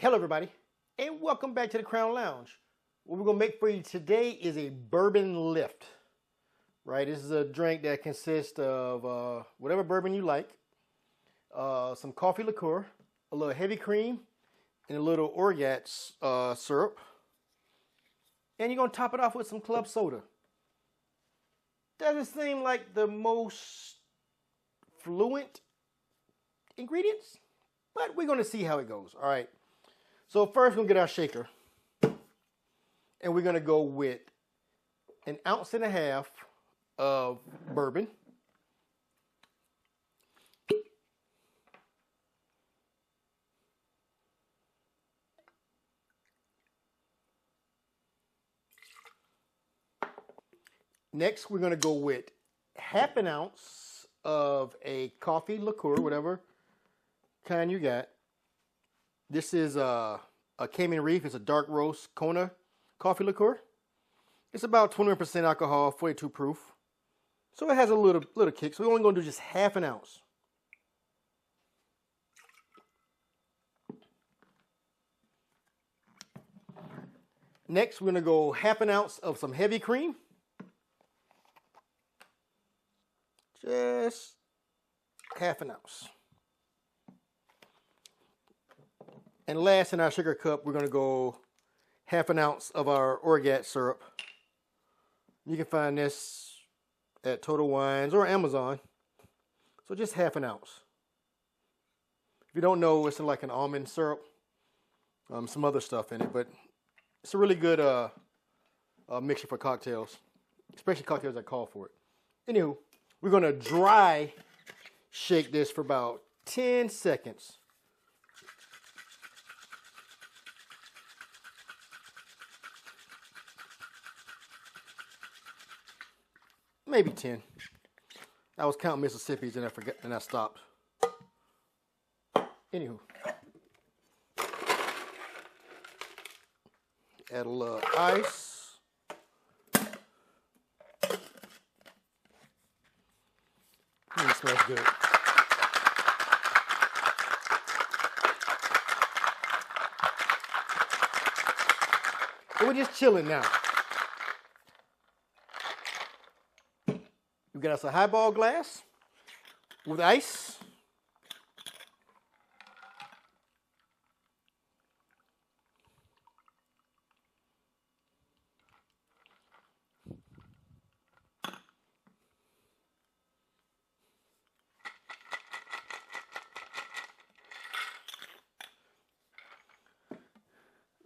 Hello everybody, and welcome back to the Crown Lounge. What we're going to make for you today is a Bourbon Lift. Right, this is a drink that consists of whatever bourbon you like, some coffee liqueur, a little heavy cream, and a little orgeat syrup. And you're going to top it off with some club soda. Doesn't seem like the most fluent ingredients, but we're going to see how it goes. All right. So first, we're going to get our shaker. And we're going to go with 1.5 ounces of bourbon. Next, we're going to go with 1/2 ounce of a coffee liqueur, whatever kind you got. This is a Cayman Reef. It's a dark roast Kona coffee liqueur. It's about 21% alcohol, 42 proof. So it has a little kick. So we're only going to do just 1/2 ounce. Next, we're going to go 1/2 ounce of some heavy cream. Just 1/2 ounce. And last in our sugar cup, we're going to go 1/2 ounce of our orgeat syrup. You can find this at Total Wines or Amazon. So just 1/2 ounce. If you don't know, it's like an almond syrup. Some other stuff in it, but it's a really good mixture for cocktails, especially cocktails that call for it. Anywho, we're going to dry shake this for about 10 seconds. Maybe 10. I was counting Mississippi's and I forgot, and I stopped. Anywho. Add a little ice. It smells good. So we're just chilling now. We got us a highball glass with ice.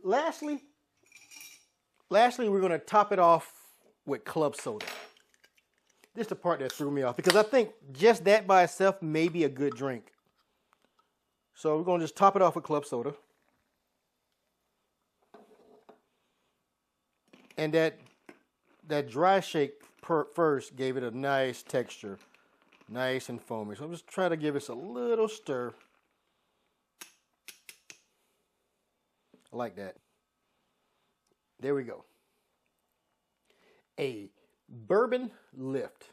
Lastly, we're going to top it off with club soda. This is the part that threw me off because I think just that by itself may be a good drink. So we're going to just top it off with club soda. And that dry shake first gave it a nice texture. Nice and foamy. So I'm just trying to give this a little stir. I like that. There we go. A Bourbon Lift.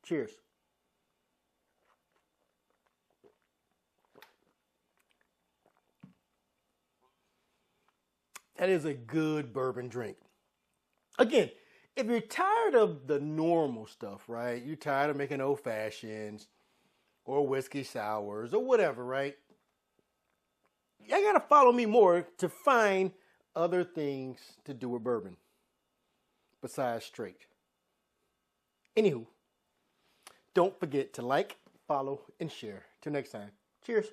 Cheers. That is a good bourbon drink. Again, if you're tired of the normal stuff, right? You're tired of making old fashions or whiskey sours or whatever, right? You gotta follow me more to find other things to do with bourbon besides straight. Anywho, don't forget to like, follow, and share. Till next time. Cheers.